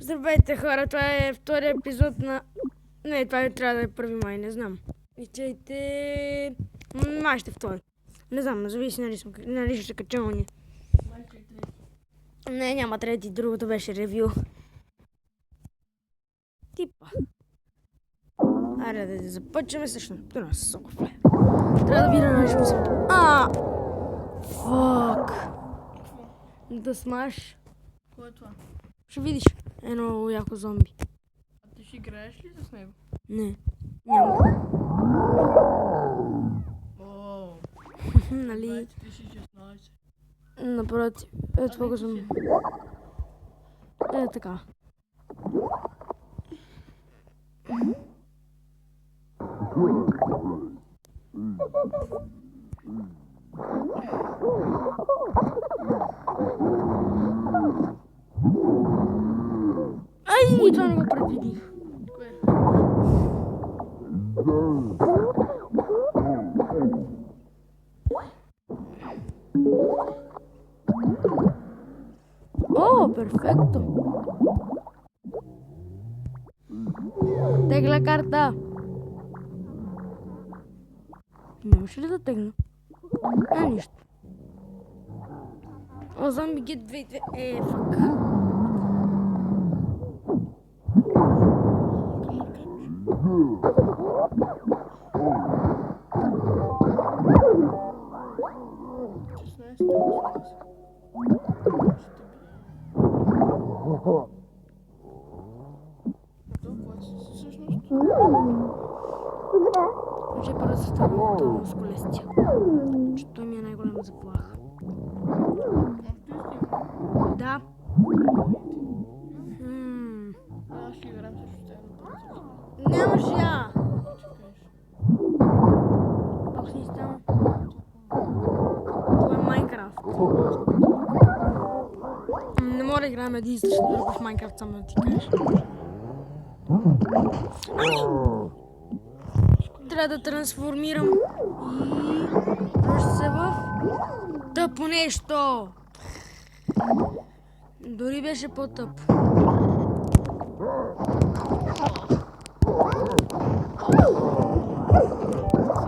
Здравейте хора, това е втория епизод на... Не, това трябва да е 1 май, не знам. И чайте... Май ще втори. Не знам, зависи нали ще кача уния. Не, няма трети, другото беше ревю. Типа. Айде да започваме същото на Соковле. Трябва да видя нещо съм. Фак. Да смаш. Кое е това? Ще видиш едно яко зомби. А ти ще играеш ли с него? Не, няма. Ооо. Нали? 2016. Напротив, ето това съм. Така. Ай, това не го предвидих. Кое? О, перфекто. Тегля карта. Нямаше ли да тегна? Нищо. О, зомби гет 2. Фак. Може първо да се ставам с колестия. Че той ми е най-голяма заплаха. Да. Аз ще играем също с теб. Нямаш я! Чакаш. Пак си става. Това е Майнкрафт. Не мога да играем един срещу друг в Майнкрафт, само да ти кажа. Трябва да трансформирам и пръща се в тъпо нещо. Дори беше по-тъпо. Си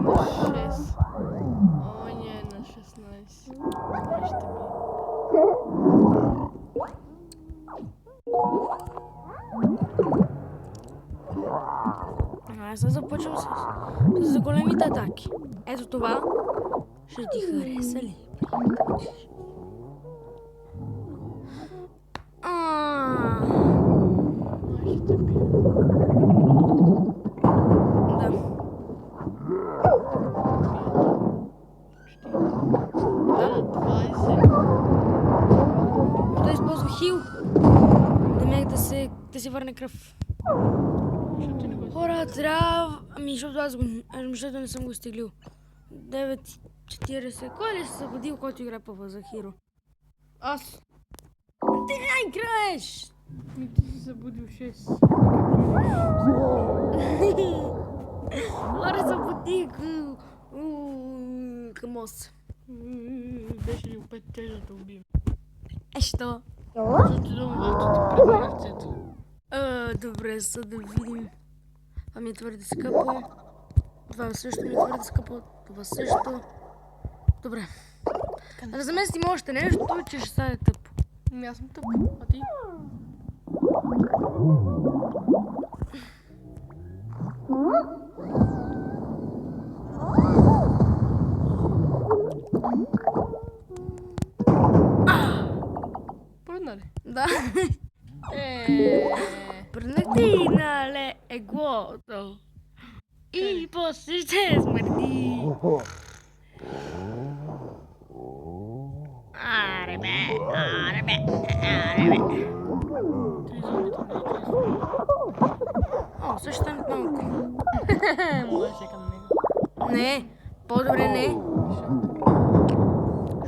на 6. О, не, на 16. Кой ще би? Аз започвам с големите атаки. Ето това ще ти хареса ли? Кой ще би? Да. Да, 20. Да използва хил. Да мях да се върне кръв. Защо ти не го Хора, трябва... защото не съм го стиглил. 9:40. Кой ли се събудил, който играе по за хиро? Аз. Ти не играеш! Ти си събудил 6. Хора, събудих! Към 8. Беше ли опет тежа да убием? Що? Защото да умрача ти пред ръцете. Добре, са да видим. Това ми е твърде скъпо. Това също ми е твърде скъпо. Това също. Добре. Да заместим още нещо, че ще стане тъпо. Аз съм тъп. А ти? Пръдна ли? Да. Прънати на леглото. И после ще смърди. Аре бе. Три зомбита не е честно. О, също там малко. Може към него. Не, по-добре не.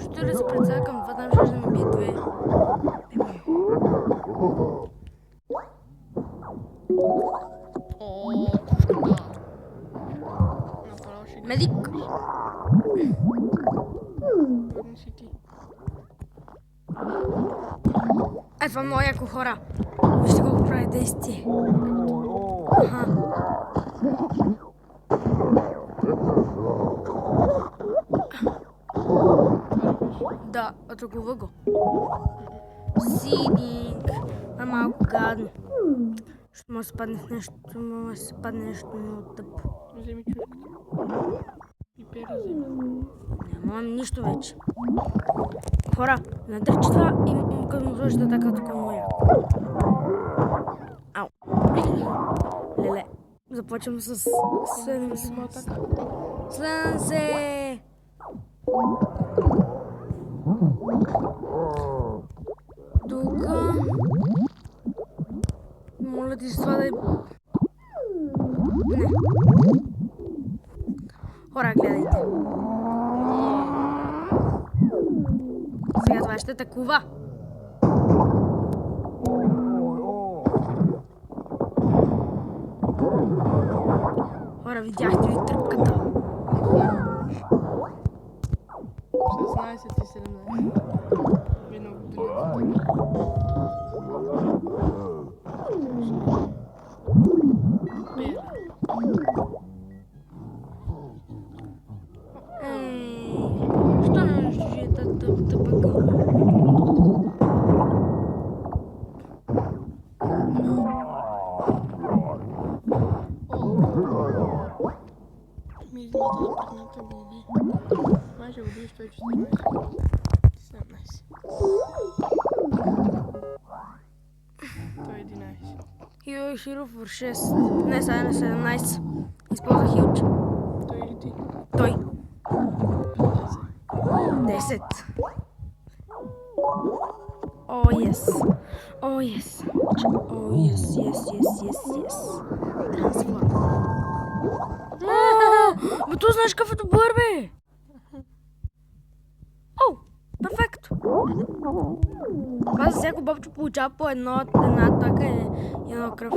Ще да се прецакам, това там ще да ми бие 2. О, кушката. Направо ще ги... Медик! Бедни си ти. Това много яко хора. Вижте колко прави действие. Аха. Да, атакува го. Сидинг. А малко гадно. Ще може да се падне в нещо, може да се падне нещо много тъпо. Вземи чушката. И пера вземи. Нямам нищо вече. Хора, надръчи това и като му сложите така тук моя. Ау. Леле. Започвам с 7 Слънце! Тука. Моля ти се това да е... Не. Хора, гледайте. Сега това ще атакува. Хора, видяхте ли тръпката? 16 и 17. Видно го Що не унищожи тъпъка? Ми измата да прегната го уби. Май ще го убиеш, той 14. 17. Той е 11. Hero for 6. Не, сега на 17. Използва хилч. Той или ти? Той. 15. 10. О, yes. О, yes. О, yes. Трансформ. Бе, то знаеш какъв е добър, бе! О, перфекто! Това за всяко бобче получава по една атака и едно кръв.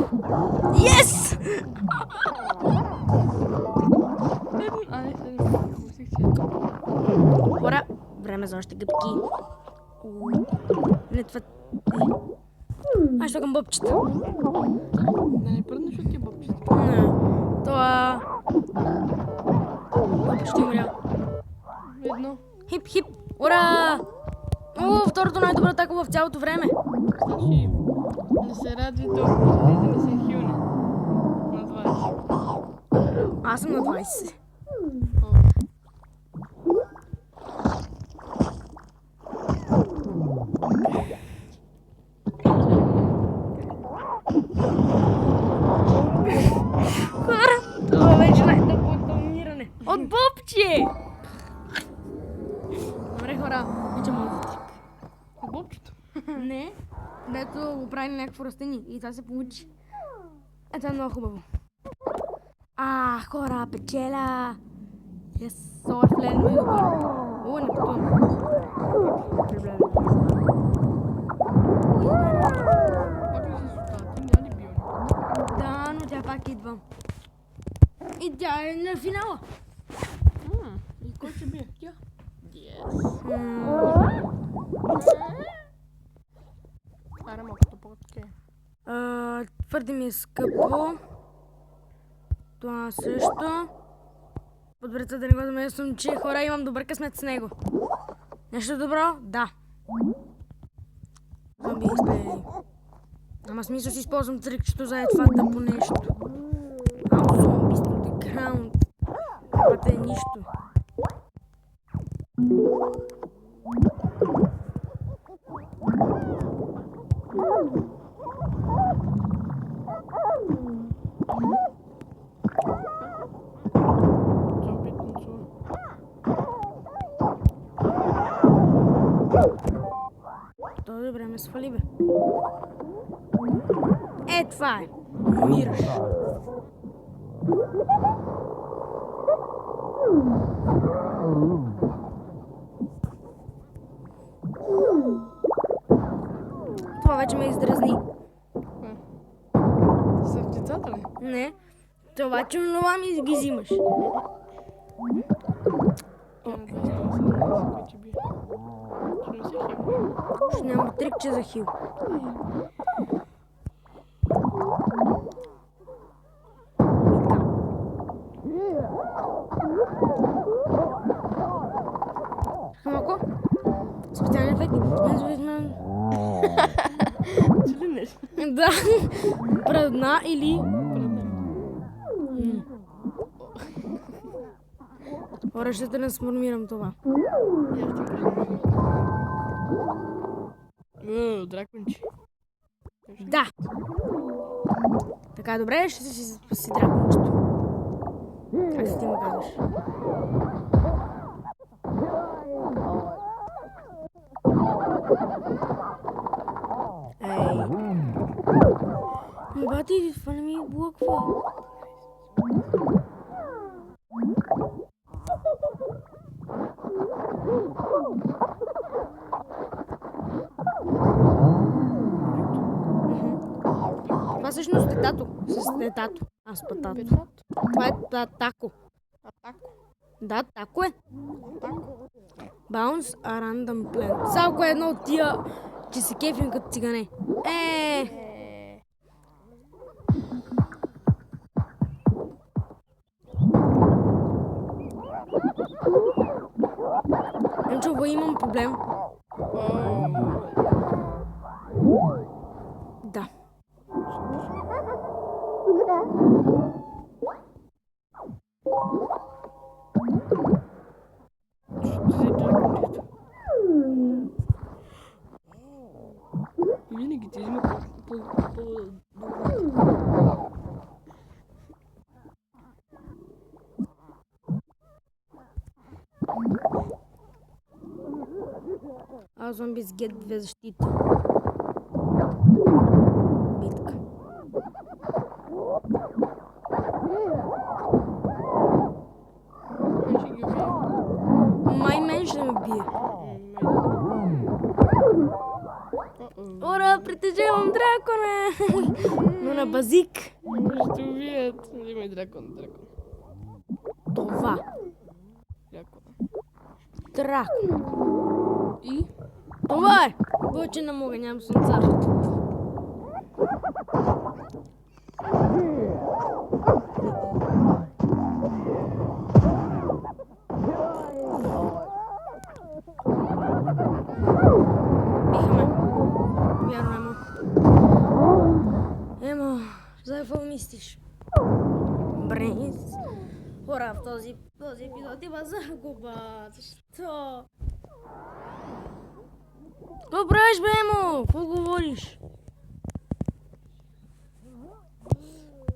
Yes! А, не, хубсих си. Хора, време за още гъбки. Не, това... Аз ще към бобчета. Да не пръднеш от тия бобчета. Не, това... Бобчета умря. Едно. Хип, ура! О, второто най-добра атака в цялото време. Слушай, не се радви толкова, да не се хилне. На 20. Аз съм на 20. О. Хора, това вече най-тъпото умиране. От бобче! Добре, хора, обичам музик. От бобчето. Не, дето го прави на някакво растение и това се получи. Това е много хубаво. Хора, печеля! Сор флен ми е добър. О, не потъна. Пак ли си сутата? Няма ли бил? Да, но тя пак идва. И тя е на финала. И кой ще бие? Тя? Аре малкото по-таке. Твърде ми е скъпо. Това също. Подберете да не го замесвам, че хора имам добър късмет с него. Нещо добро? Да. Зомби изпели. Ама смисъл си използвам трикчето за това тъпо нещо. Зомби to the ground. Това е нищо. Зомби танцува. То добре ме свали, бе. Това е. Умираш. Това вече ме издразни. Са в децата ли? Не. Това, че много ми ги взимаш. Тя на 28 кой ти бие. Ще не се хил. Ще няма трикче за хил. Да. Предна или... Хора, ще трансформирам това. Драконче. Да. Така, добре, ще си спаси дракончето. Как си ти му казваш? Ей. Бати, това не ми блоква. Това всъщност е тато. С детато. Аз патато. Това е тако. Атако. Да, тако е. Атако. Bounce a random plant. Само е едно от тия, че се кефим като цигане. Чува, имам проблем. Да. Винаги ти взима по... Зомби с гет 2 защита. Битка. Май мен ще ме бие. Ура, притежавам дракона! Но на базик. Ще убият. Взимай дракон. Това. Дракон. И? Това е! Повече не мога, нямам сенцар. Бихаме. Вярно, Емо, за какво мислиш? Брейнс. Хора, в този епизод има загуба. Защо? Какво правиш, бе, Емо? Какво говориш?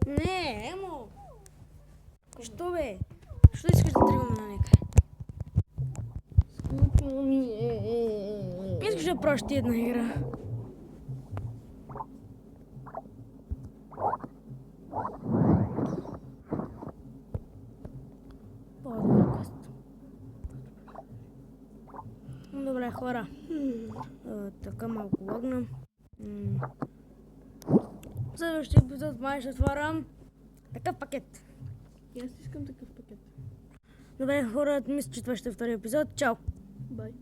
Не, Емо! Що, бе? Що искаш да тръгваме на някъде? Скучно ми е. Искаш да прощи една игра? По-добър квест. Добре, хора. Така малко логна. Следващия епизод май ще отварям такъв пакет. И аз искам такъв пакет. Добре, хора, мисля, че това ще е втория епизод. Чао! Бай.